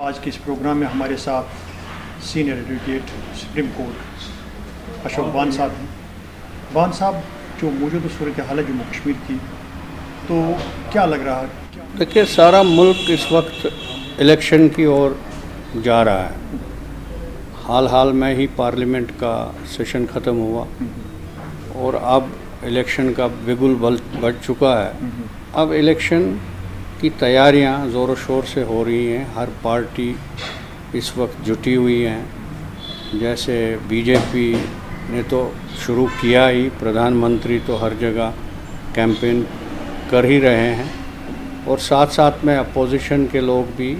आज के इस प्रोग्राम में हमारे साथ senior advocate supreme court Ashok बान साहब हैं। बान साहब, जो मौजूदा सूरत हाल है जम्मू कश्मीर की, तो क्या लग रहा है? देखिए, सारा मुल्क इस वक्त इलेक्शन की ओर जा रहा है। हाल में ही पार्लियामेंट का सेशन ख़त्म हुआ और अब इलेक्शन का बिगुल बढ़ चुका है। अब इलेक्शन की तैयारियां ज़ोर शोर से हो रही हैं। हर पार्टी इस वक्त जुटी हुई हैं। जैसे बीजेपी ने तो शुरू किया ही, प्रधानमंत्री तो हर जगह कैंपेन कर ही रहे हैं और साथ साथ में अपोजिशन के लोग भी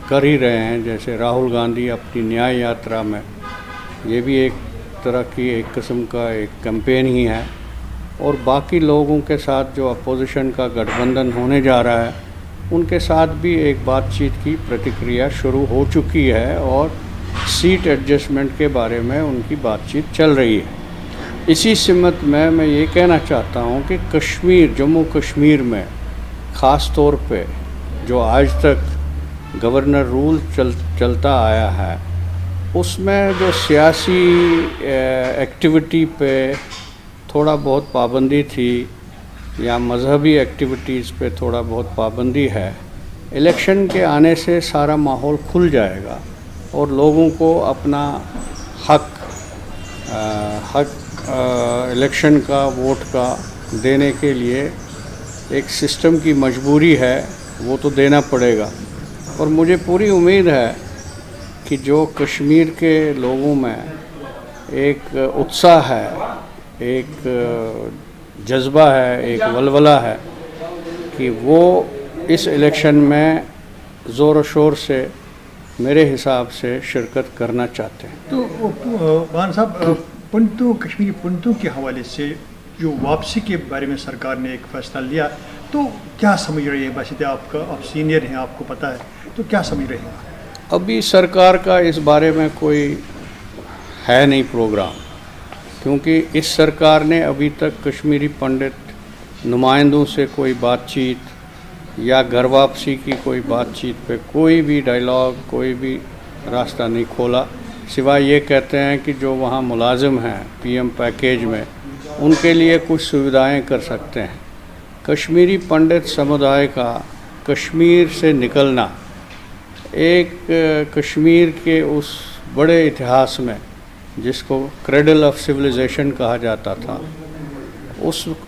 कर ही रहे हैं। जैसे राहुल गांधी अपनी न्याय यात्रा में, ये भी एक तरह की एक किस्म का एक कैंपेन ही है। और बाकी लोगों के साथ जो अपोजिशन का गठबंधन होने जा रहा है, उनके साथ भी एक बातचीत की प्रतिक्रिया शुरू हो चुकी है और सीट एडजस्टमेंट के बारे में उनकी बातचीत चल रही है। इसी सिमत में मैं ये कहना चाहता हूँ कि कश्मीर, जम्मू कश्मीर में ख़ास तौर पे जो आज तक गवर्नर रूल चलता आया है, उसमें जो सियासी एक्टिविटी पे थोड़ा बहुत पाबंदी थी या मज़हबी एक्टिविटीज़ पे थोड़ा बहुत पाबंदी है। इलेक्शन के आने से सारा माहौल खुल जाएगा और लोगों को अपना हक इलेक्शन का, वोट का देने के लिए एक सिस्टम की मजबूरी है, वो तो देना पड़ेगा। और मुझे पूरी उम्मीद है कि जो कश्मीर के लोगों में एक उत्साह है, एक जज्बा है, एक वलवला है कि वो इस इलेक्शन में ज़ोर शोर से मेरे हिसाब से शिरकत करना चाहते हैं। तो बान साहब, पंडितों, कश्मीरी पंडितों के हवाले से जो वापसी के बारे में सरकार ने एक फ़ैसला लिया, तो क्या समझ रहे हैं? वैसे तो आप सीनियर हैं, आपको पता है, तो क्या समझ रहे हैं? अभी सरकार का इस बारे में कोई है नहीं प्रोग्राम, क्योंकि इस सरकार ने अभी तक कश्मीरी पंडित नुमाइंदों से कोई बातचीत या घर वापसी की कोई बातचीत पे कोई भी डायलॉग, कोई भी रास्ता नहीं खोला। सिवाय ये कहते हैं कि जो वहाँ मुलाजिम हैं पीएम पैकेज में, उनके लिए कुछ सुविधाएं कर सकते हैं। कश्मीरी पंडित समुदाय का कश्मीर से निकलना, एक कश्मीर के उस बड़े इतिहास में जिसको क्रेडल ऑफ सिविलाइजेशन कहा जाता था,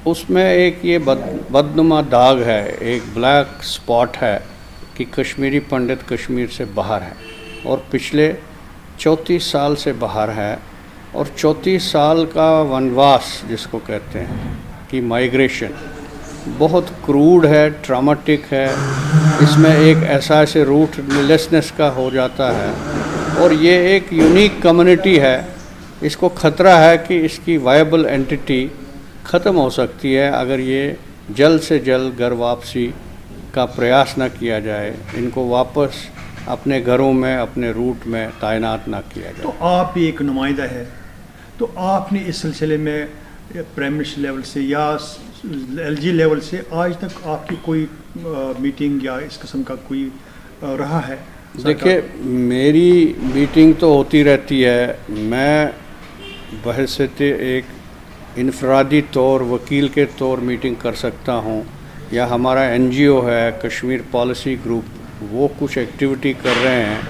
उसमें एक ये बदनुमा दाग है, एक ब्लैक स्पॉट है कि कश्मीरी पंडित कश्मीर से बाहर है और पिछले 34 साल से बाहर है। और 34 साल का वनवास जिसको कहते हैं कि माइग्रेशन बहुत क्रूड है, ट्रामेटिक है। इसमें एक एहसास रूटलेसनेस का हो जाता है और ये एक यूनिक कम्युनिटी है। इसको ख़तरा है कि इसकी वायबल एंटिटी ख़त्म हो सकती है अगर ये जल्द से जल्द घर वापसी का प्रयास न किया जाए, इनको वापस अपने घरों में, अपने रूट में तैनात ना किया जाए। तो आप भी एक नुमाइंदा है, तो आपने इस सिलसिले में प्राइम मिनिस्टर लेवल से या एलजी लेवल से आज तक आपकी कोई मीटिंग या इस किस्म का कोई रहा है? देखिए, मेरी मीटिंग तो होती रहती है। मैं बहैसियत एक इनफरादी तौर, वकील के तौर मीटिंग कर सकता हूँ, या हमारा एनजीओ है कश्मीर पॉलिसी ग्रुप, वो कुछ एक्टिविटी कर रहे हैं।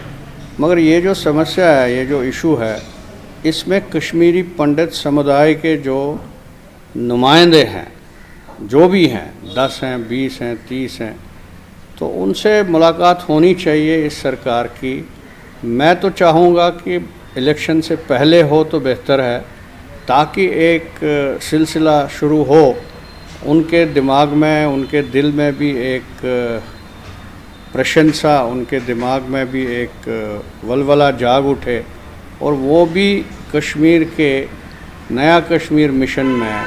मगर ये जो समस्या है, ये जो इशू है, इसमें कश्मीरी पंडित समुदाय के जो नुमाइंदे हैं, जो भी हैं, 10 हैं, 20 हैं, 30 हैं, तो उनसे मुलाकात होनी चाहिए इस सरकार की। मैं तो चाहूँगा कि इलेक्शन से पहले हो तो बेहतर है, ताकि एक सिलसिला शुरू हो, उनके दिमाग में, उनके दिल में भी एक प्रशंसा, उनके दिमाग में भी एक वलवला जाग उठे और वो भी कश्मीर के नया कश्मीर मिशन में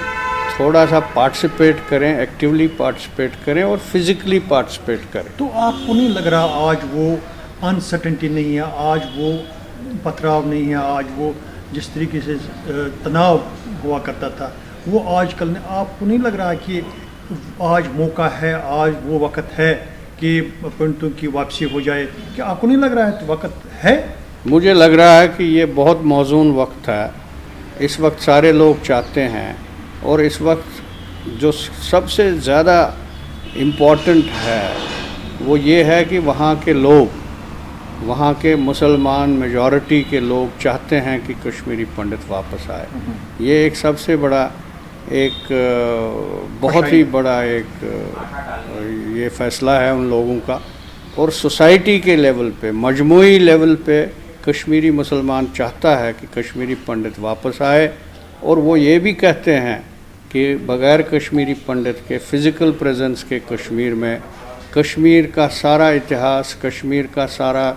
थोड़ा सा पार्टिसिपेट करें, एक्टिवली पार्टिसिपेट करें और फिज़िकली पार्टिसिपेट करें। तो आपको नहीं लग रहा आज वो अनसर्टेनिटी नहीं है, आज वो पथराव नहीं है, आज वो जिस तरीके से तनाव हुआ करता था, वो आजकल आपको नहीं लग रहा कि आज मौका है, आज वो वक्त है कि पंडितों की वापसी हो जाए? क्या आपको नहीं लग रहा है तो वक्त है? मुझे लग रहा है कि ये बहुत मौजून वक्त है। इस वक्त सारे लोग चाहते हैं, और इस वक्त जो सबसे ज़्यादा इम्पॉर्टेंट है वो ये है कि वहाँ के लोग, वहाँ के मुसलमान मेजॉरिटी के लोग चाहते हैं कि कश्मीरी पंडित वापस आए। ये एक सबसे बड़ा, एक बहुत ही बड़ा एक ये फ़ैसला है उन लोगों का। और सोसाइटी के लेवल पे, मजमूई लेवल पे कश्मीरी मुसलमान चाहता है कि कश्मीरी पंडित वापस आए। और वो ये भी कहते हैं कि बग़ैर कश्मीरी पंडित के फ़िज़िकल प्रेजेंस के कश्मीर में कश्मीर का सारा इतिहास, कश्मीर का सारा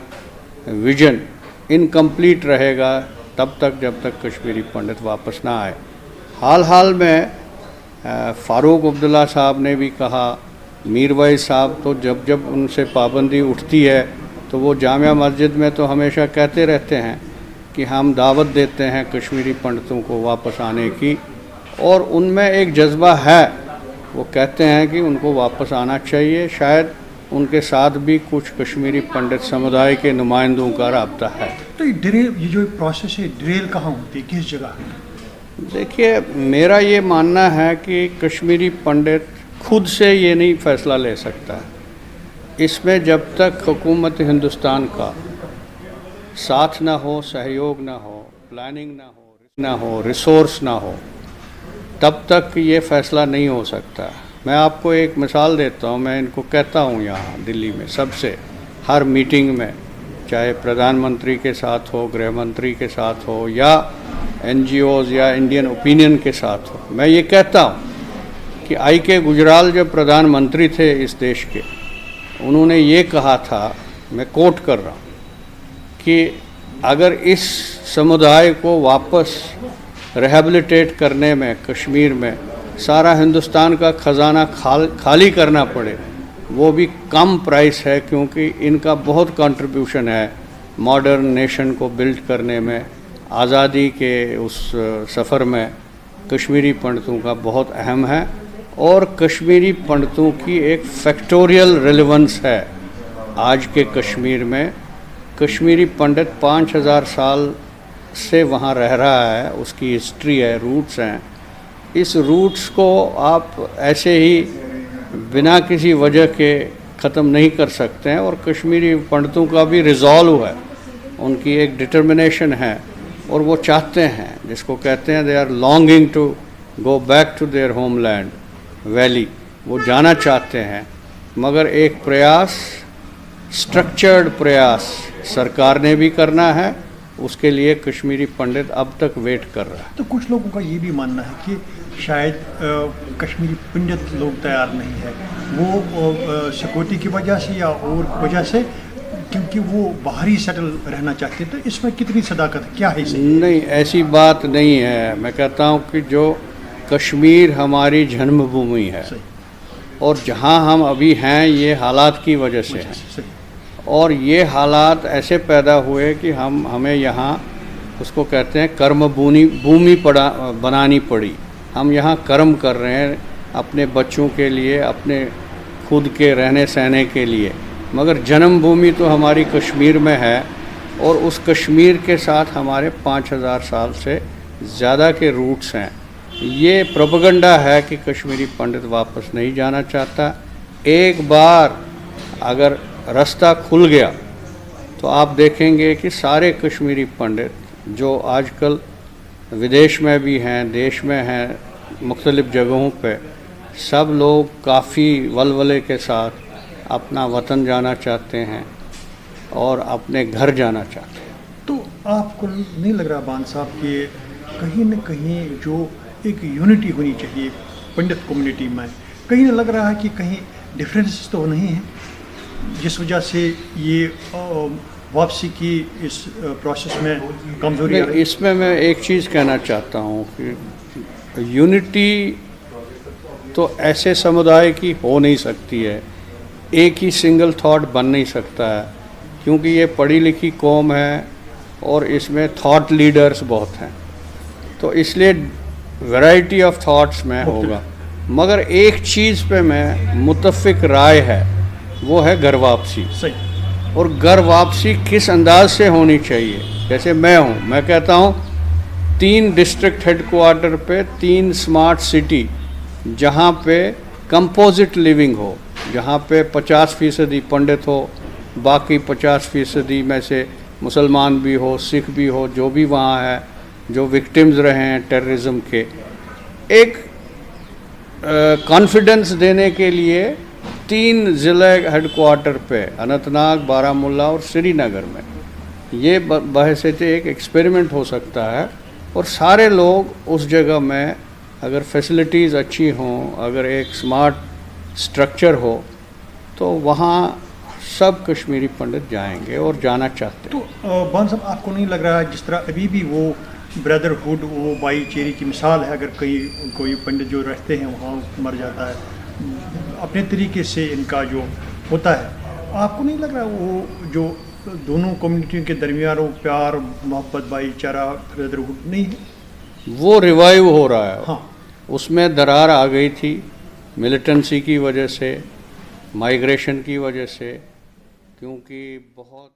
विजन इनकम्प्लीट रहेगा तब तक जब तक कश्मीरी पंडित वापस ना आए। हाल में फ़ारूक अब्दुल्ला साहब ने भी कहा, मीरवाइज साहब तो जब उनसे पाबंदी उठती है तो वो जामिया मस्जिद में तो हमेशा कहते रहते हैं कि हम दावत देते हैं कश्मीरी पंडितों को वापस आने की, और उनमें एक जज्बा है। वो कहते हैं कि उनको वापस आना चाहिए। शायद उनके साथ भी कुछ कश्मीरी पंडित समुदाय के नुमाइंदों का राब्ता है। तो ये जो प्रोसेस है, ड्रिल कहाँ होती है, किस जगह है? देखिए, मेरा ये मानना है कि कश्मीरी पंडित खुद से ये नहीं फ़ैसला ले सकता है। इसमें जब तक हुकूमत हिंदुस्तान का साथ ना हो, सहयोग ना हो, प्लानिंग ना हो, रिसोर्स ना हो, तब तक ये फ़ैसला नहीं हो सकता। मैं आपको एक मिसाल देता हूँ। मैं इनको कहता हूँ यहाँ दिल्ली में सबसे, हर मीटिंग में, चाहे प्रधानमंत्री के साथ हो, गृह मंत्री के साथ हो, या NGOs या इंडियन ओपिनियन के साथ हो, मैं ये कहता हूँ कि I.K. गुजराल जब प्रधानमंत्री थे इस देश के, उन्होंने ये कहा था, मैं कोट कर रहा हूँ, कि अगर इस समुदाय को वापस रिहेबिलिटेट करने में कश्मीर में सारा हिंदुस्तान का ख़जाना खाली करना पड़े, वो भी कम प्राइस है, क्योंकि इनका बहुत कंट्रीब्यूशन है मॉडर्न नेशन को बिल्ड करने में। आज़ादी के उस सफ़र में कश्मीरी पंडितों का बहुत अहम है, और कश्मीरी पंडितों की एक फैक्टोरियल रेलेवेंस है आज के कश्मीर में। कश्मीरी पंडित 5000 साल से वहाँ रह रहा है, उसकी हिस्ट्री है, रूट्स हैं। इस रूट्स को आप ऐसे ही बिना किसी वजह के ख़त्म नहीं कर सकते हैं। और कश्मीरी पंडितों का भी रिजॉल्व है, उनकी एक डिटर्मिनेशन है, और वो चाहते हैं, जिसको कहते हैं they are longing to go back to their homeland valley, वो जाना चाहते हैं। मगर एक प्रयास, स्ट्रक्चर्ड प्रयास सरकार ने भी करना है, उसके लिए कश्मीरी पंडित अब तक वेट कर रहा है। तो कुछ लोगों का ये भी मानना है कि शायद कश्मीरी पंडित लोग तैयार नहीं है, वो सिक्योरिटी की वजह से या और वजह से, क्योंकि वो बाहरी सेटल रहना चाहते हैं। तो इसमें कितनी सदाकत है, क्या है इसे? नहीं, ऐसी बात नहीं है। मैं कहता हूँ कि जो कश्मीर हमारी जन्मभूमि है, और जहाँ हम अभी हैं ये हालात की वजह से हैं, और ये हालात ऐसे पैदा हुए कि हमें यहाँ, उसको कहते हैं कर्म भूमि बनानी पड़ी। हम यहाँ कर्म कर रहे हैं अपने बच्चों के लिए, अपने खुद के रहने सहने के लिए, मगर जन्मभूमि तो हमारी कश्मीर में है। और उस कश्मीर के साथ हमारे 5000 साल से ज़्यादा के रूट्स हैं। ये प्रोपेगेंडा है कि कश्मीरी पंडित वापस नहीं जाना चाहता। एक बार अगर रास्ता खुल गया तो आप देखेंगे कि सारे कश्मीरी पंडित जो आजकल विदेश में भी हैं, देश में हैं, मुख्तलिफ़ जगहों पे, सब लोग काफ़ी वलवले के साथ अपना वतन जाना चाहते हैं और अपने घर जाना चाहते हैं। तो आपको नहीं लग रहा बान साहब कि कहीं न कहीं जो एक यूनिटी होनी चाहिए पंडित कम्युनिटी में, कहीं लग रहा है कि कहीं डिफरेंसेस तो नहीं है, जिस वजह से ये वापसी की इस प्रोसेस में कमजोरी आ रही है? इसमें मैं एक चीज़ कहना चाहता हूँ कि यूनिटी तो ऐसे समुदाय की हो नहीं सकती है, एक ही सिंगल थॉट बन नहीं सकता है, क्योंकि ये पढ़ी लिखी कौम है और इसमें थॉट लीडर्स बहुत हैं, तो इसलिए वैरायटी ऑफ थॉट्स में होगा। मगर एक चीज़ पे मैं मुत्तफ़िक राय है, वो है घर वापसी। सही। और घर वापसी किस अंदाज से होनी चाहिए? जैसे मैं कहता हूँ 3 डिस्ट्रिक्ट हेडक्वार्टर पे 3 स्मार्ट सिटी, जहाँ पे कंपोजिट लिविंग हो, जहाँ पे 50% पंडित हो, बाकी 50% में से मुसलमान भी हो, सिख भी हो, जो भी वहाँ है, जो विक्टिम्स रहे हैं टेररिज्म के, एक कॉन्फिडेंस देने के लिए 3 ज़िले हेडक्वार्टर पे अनंतनाग, बारामूला और श्रीनगर में ये बहैसियत एक एक्सपेरिमेंट हो सकता है। और सारे लोग उस जगह में, अगर फैसिलिटीज़ अच्छी हों, अगर एक स्मार्ट स्ट्रक्चर हो, तो वहाँ सब कश्मीरी पंडित जाएंगे और जाना चाहते हैं। तो बान साहब, आपको नहीं लग रहा है जिस तरह अभी भी वो ब्रदरहुड, वो भाईचारे की मिसाल है, अगर कोई पंडित जो रहते हैं वहाँ मर जाता है, अपने तरीके से इनका जो होता है, आपको नहीं लग रहा वो जो दोनों कम्युनिटियों के दरमियान वो प्यार, मोहब्बत, भाईचारा, ब्रदरहुड नहीं है? वो रिवाइव हो रहा है। हाँ। उसमें दरार आ गई थी मिलिटेंसी की वजह से, माइग्रेशन की वजह से, क्योंकि बहुत